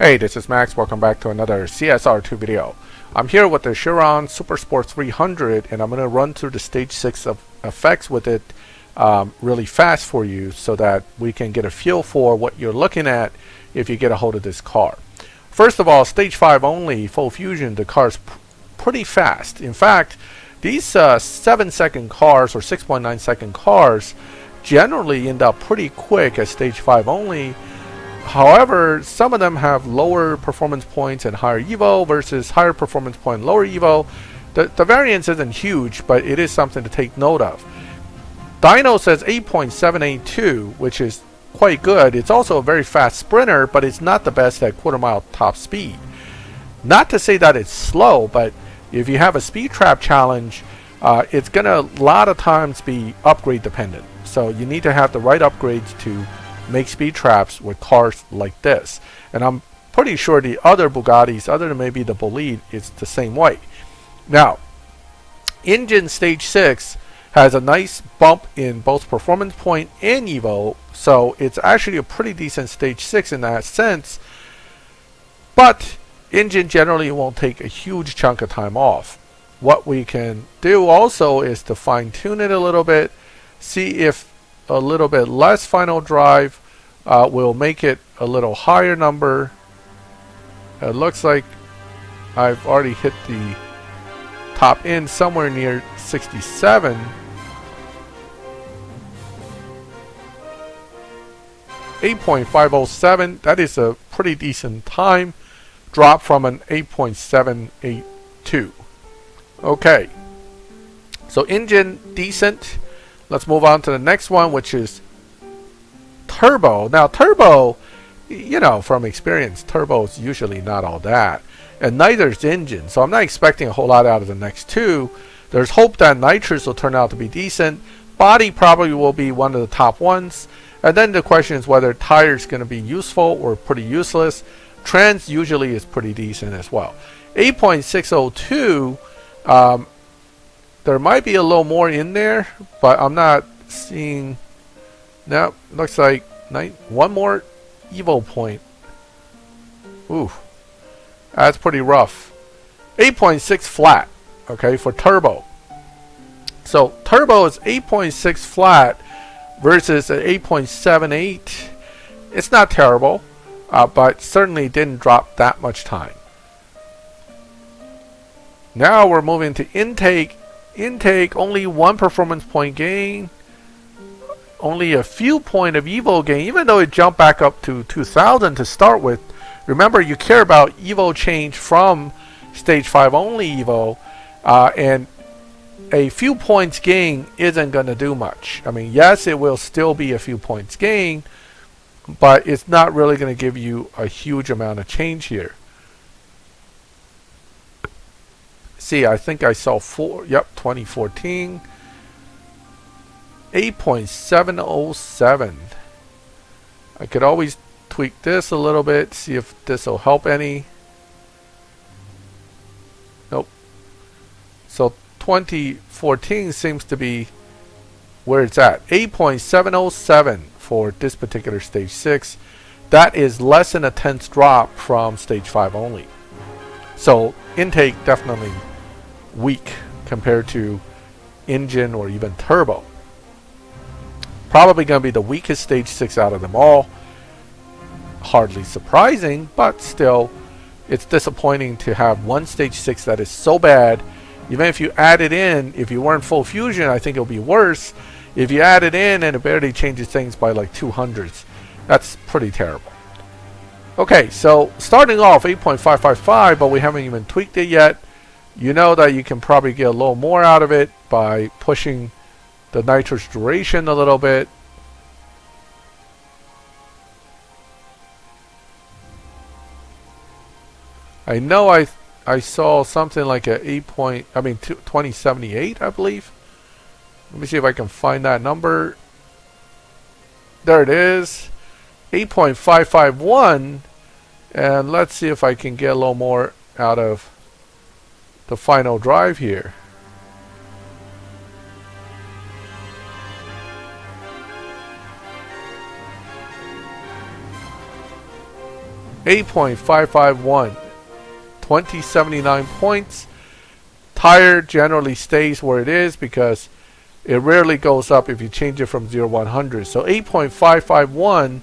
Hey, this is Max. Welcome back to another CSR2 video. I'm here with the Chiron Super Sport 300 and I'm going to run through the stage 6 of effects with it really fast for you so that we can get a feel for what you're looking at if you get a hold of this car. First of all, stage 5 only, full fusion, the car's pretty fast. In fact, these 7-second cars or 6.9 second cars generally end up pretty quick at stage 5 only. However, some of them have lower performance points and higher evo versus higher performance point and lower evo. The variance isn't huge, but it is something to take note of. Dyno says 8.782, which is quite good. It's also a very fast sprinter, but it's not the best at quarter-mile top speed. Not to say that it's slow, but if you have a speed trap challenge, it's going to a lot of times be upgrade dependent. So you need to have the right upgrades to make speed traps with cars like this. And I'm pretty sure the other Bugattis, other than maybe the Bolide, it's the same way. Now, engine stage 6 has a nice bump in both performance point and evo, so it's actually a pretty decent stage 6 in that sense. But engine generally won't take a huge chunk of time off. What we can do also is to fine tune it a little bit, see if a little bit less final drive will make it a little higher number. It looks like I've already hit the top end somewhere near 67. .507, that is a pretty decent time drop from an 8.782. Okay, so engine decent. Let's move on to the next one, which is turbo. Now turbo, you know from experience, turbo is usually not all that, and neither is engine, so I'm not expecting a whole lot out of the next two. There's hope that nitrous will turn out to be decent. Body probably will be one of the top ones, and then the question is whether tire is going to be useful or pretty useless. Trans usually is pretty decent as well. 8.602, there might be a little more in there, but I'm not seeing. Now looks like one more evo point. Ooh, that's pretty rough. 8.6 flat, okay, for turbo. So turbo is 8.6 flat versus an 8.78. It's not terrible, but certainly didn't drop that much time. Now we're moving to intake. Intake, only one performance point gain, only a few point of evo gain, even though it jumped back up to 2000 to start with. Remember, you care about evo change from stage 5 only evo, and a few points gain isn't going to do much. I mean, yes, it will still be a few points gain, but it's not really going to give you a huge amount of change here. See, I think I saw 2014. 8.707. I could always tweak this a little bit, see if this will help any. Nope. So 2014 seems to be where it's at. 8.707 for this particular stage 6. That is less than a 10th drop from stage 5 only. So intake definitely weak compared to engine or even turbo. Probably going to be the weakest stage 6 out of them all. Hardly surprising, but still it's disappointing to have one stage 6 that is so bad. Even if you add it in, if you weren't full fusion, I think it'll be worse. If you add it in and it barely changes things by like 200s, that's pretty terrible. Okay, so starting off 8.555, but we haven't even tweaked it yet. You know that you can probably get a little more out of it by pushing the nitrous duration a little bit. I know I saw something like a 2078, I believe. Let me see if I can find that number. There it is. 8.551, and let's see if I can get a little more out of the final drive here. 8.551. 2079 points. Tire generally stays where it is because it rarely goes up if you change it from 0 to 100. So 8.551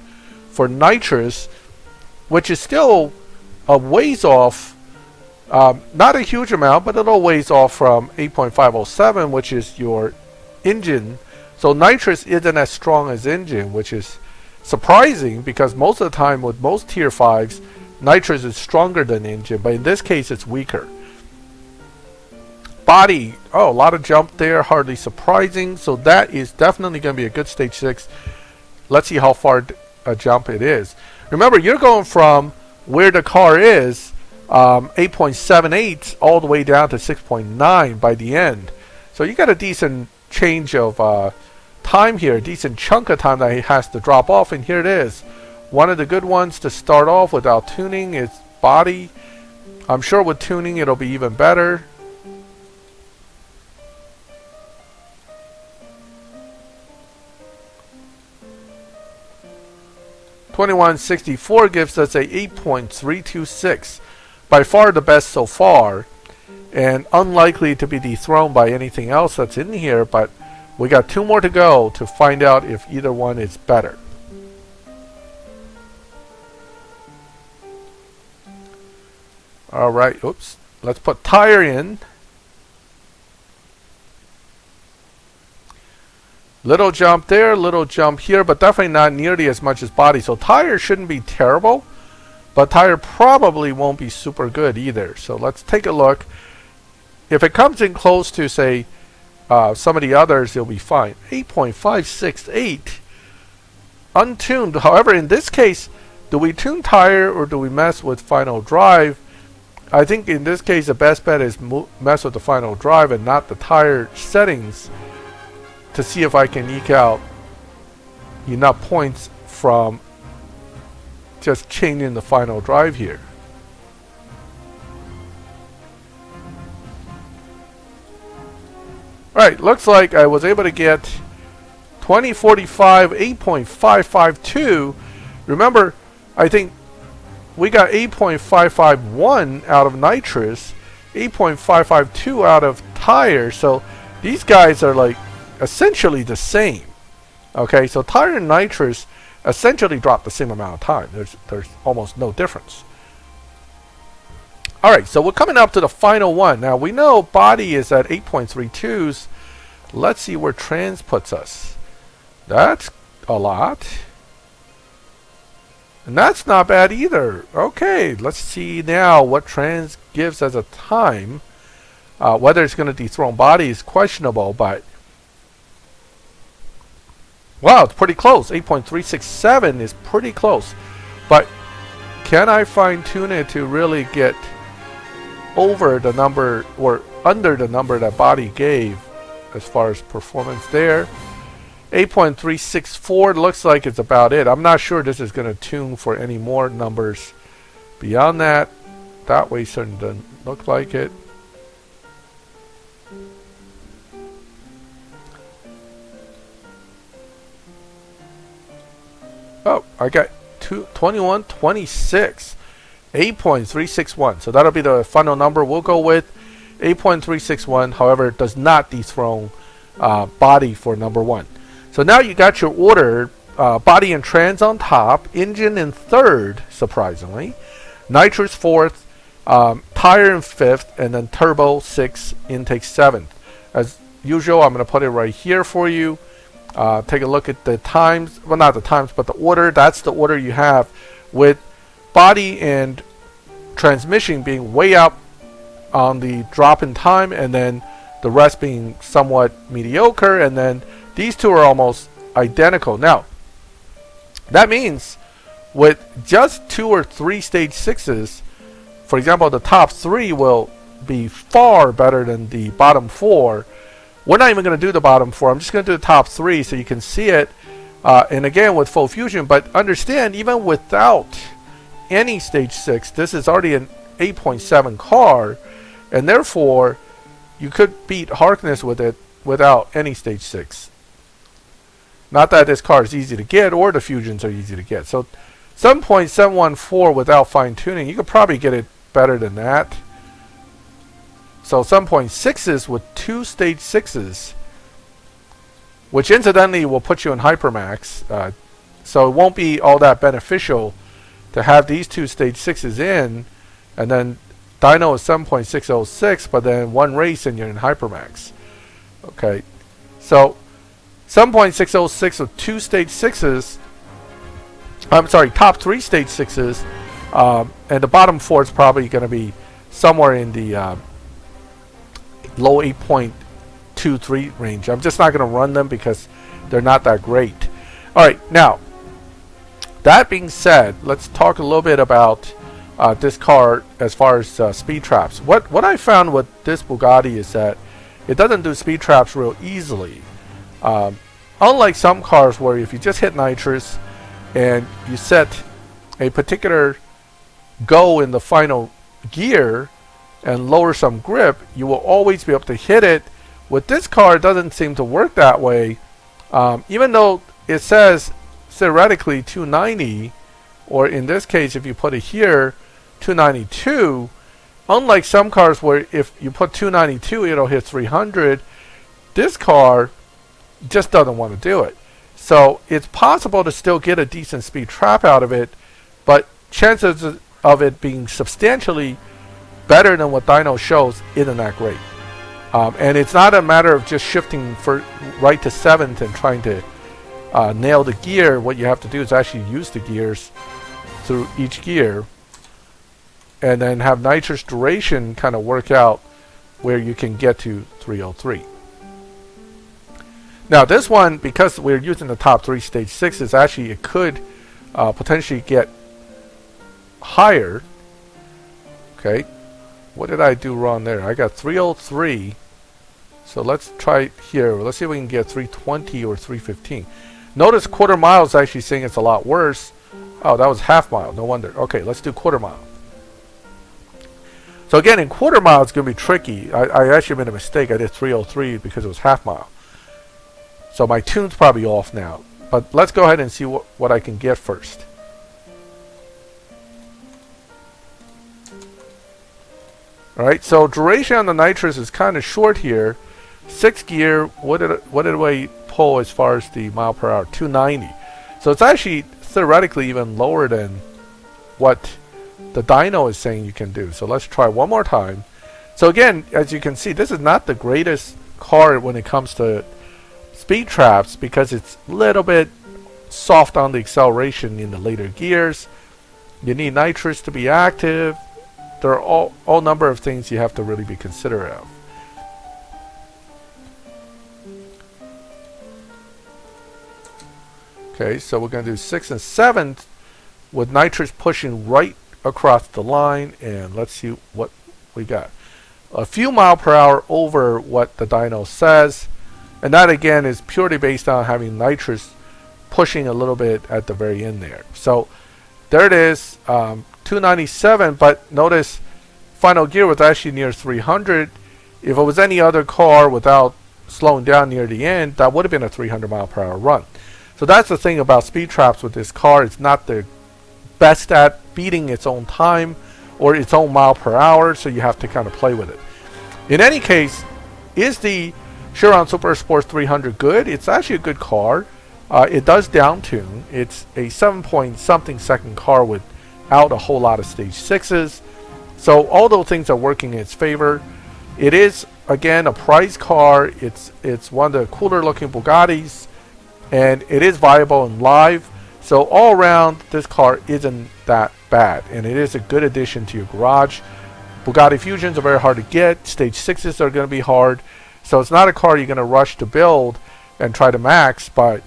for nitrous, which is still a ways off, not a huge amount, but a little ways off from 8.507, which is your engine. So nitrous isn't as strong as engine, which is surprising because most of the time with most tier 5s, nitrous is stronger than engine, but in this case it's weaker. Body, oh, a lot of jump there, hardly surprising. So that is definitely going to be a good stage 6. Let's see how far a jump it is. Remember, you're going from where the car is, 8.78 all the way down to 6.9 by the end. So you got a decent change of time here, a decent chunk of time that it has to drop off, and here it is. One of the good ones to start off without tuning is body. I'm sure with tuning it'll be even better. $21.64 gives us a 8.326. By far the best so far, and unlikely to be dethroned by anything else that's in here, but we got 2 more to go to find out if either one is better. Alright, oops. Let's put tire in. Little jump there, little jump here, but definitely not nearly as much as body. So tire shouldn't be terrible, but tire probably won't be super good either. So let's take a look. If it comes in close to, say, some of the others, it'll be fine. 8.568 untuned. However, in this case, do we tune tire or do we mess with final drive? I think in this case the best bet is mess with the final drive and not the tire settings, to see if I can eke out enough points from just changing the final drive here. Alright, looks like I was able to get 2045, 8.552. Remember, I think we got 8.551 out of nitrous, 8.552 out of tire, so these guys are like essentially the same. Okay, so tire and nitrous essentially drop the same amount of time. There's almost no difference. Alright, so we're coming up to the final one. Now we know body is at 8.32s. Let's see where trans puts us. That's a lot. And that's not bad either. Okay, let's see now what trans gives as a time. Whether it's going to dethrone body is questionable, but wow, it's pretty close. 8.367 is pretty close. But can I fine tune it to really get over the number or under the number that body gave as far as performance there? 8.364 looks like it's about it. I'm not sure this is going to tune for any more numbers beyond that. That way certainly doesn't look like it. Oh, I got 2126. 8.361. So that'll be the final number. We'll go with 8.361. However, it does not dethrone body for number 1. So now you got your order. Body and trans on top. Engine in 3rd, surprisingly. Nitrous 4th. Tire in 5th. And then turbo 6th. Intake 7th. As usual, I'm going to put it right here for you. Take a look at the times. Well, not the times, but the order. That's the order you have, with body and transmission being way up on the drop in time, and then the rest being somewhat mediocre, and then these two are almost identical. Now, that means with just 2 or 3 stage 6s, for example, the top 3 will be far better than the bottom 4. We're not even going to do the bottom 4. I'm just going to do the top 3 so you can see it. And again, with full fusion. But understand, even without any stage 6, this is already an 8.7 car. And therefore, you could beat Harkness with it without any stage 6. Not that this car is easy to get or the fusions are easy to get. So 7.714 without fine tuning, you could probably get it better than that. So 7.6s with 2 stage 6s, which incidentally will put you in hypermax. So it won't be all that beneficial to have these 2 stage 6s in, and then dyno is 7.606, but then one race and you're in hypermax. Okay, so 7.606 with 2 stage 6s, I'm sorry, top 3 stage 6s, and the bottom 4 is probably going to be somewhere in the low 8.23 range. I'm just not going to run them because they're not that great. Alright, now, that being said, let's talk a little bit about this car as far as speed traps. What I found with this Bugatti is that it doesn't do speed traps real easily. Unlike some cars where if you just hit nitrous and you set a particular go in the final gear and lower some grip, you will always be able to hit it. With this car, it doesn't seem to work that way. Even though it says theoretically 290, or in this case if you put it here 292, unlike some cars where if you put 292 it'll hit 300, this car just doesn't want to do it. So it's possible to still get a decent speed trap out of it, but chances of it being substantially better than what dyno shows isn't that great. And it's not a matter of just shifting right to 7th and trying to nail the gear. What you have to do is actually use the gears through each gear and then have nitrous duration kind of work out where you can get to 303. Now this one, because we're using the top 3 stage 6s, actually it could potentially get higher. Okay, what did I do wrong there? I got 303. So let's try here. Let's see if we can get 320 or 315. Notice quarter mile is actually saying it's a lot worse. Oh, that was half mile. No wonder. Okay, let's do quarter mile. So again, in quarter mile, it's going to be tricky. I actually made a mistake. I did 303 because it was half mile. So my tune's probably off now. But let's go ahead and see what I can get first. Alright, so duration on the nitrous is kind of short here. 6th gear, what did we pull as far as the mile per hour? 290. So it's actually theoretically even lower than what the dyno is saying you can do. So let's try one more time. So again, as you can see, this is not the greatest car when it comes to speed traps because it's a little bit soft on the acceleration in the later gears. You need nitrous to be active. There are all number of things you have to really be considerate of. Okay, so we're going to do 6th and 7th with nitrous pushing right across the line, and let's see what we got. A few mile per hour over what the dyno says, and that again is purely based on having nitrous pushing a little bit at the very end there. So there it is, 297, but notice final gear was actually near 300. If it was any other car without slowing down near the end, that would have been a 300 mile per hour run. So that's the thing about speed traps with this car. It's not the best at beating its own time or its own mile per hour, so you have to kind of play with it. In any case, is the Chiron Super Sports 300 good? It's actually a good car. It does down tune. It's a 7-point-something second car without a whole lot of stage 6s. So all those things are working in its favor. It is, again, a prize car. It's one of the cooler looking Bugattis, and it is viable in live. So all around, this car isn't that bad, and it is a good addition to your garage. Bugatti Fusions are very hard to get. Stage 6s are going to be hard. So it's not a car you're going to rush to build and try to max, but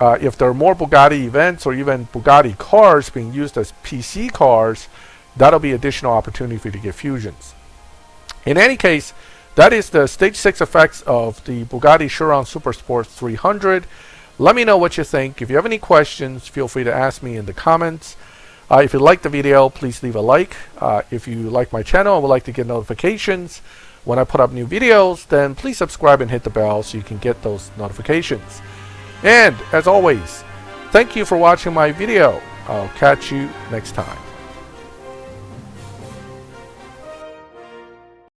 if there are more Bugatti events or even Bugatti cars being used as PC cars, that'll be additional opportunity for you to get Fusions. In any case, that is the stage 6 effects of the Bugatti Chiron Super Sports 300. Let me know what you think. If you have any questions, feel free to ask me in the comments. If you liked the video, please leave a like. If you like my channel and would like to get notifications when I put up new videos, then please subscribe and hit the bell so you can get those notifications. And as always, thank you for watching my video. I'll catch you next time.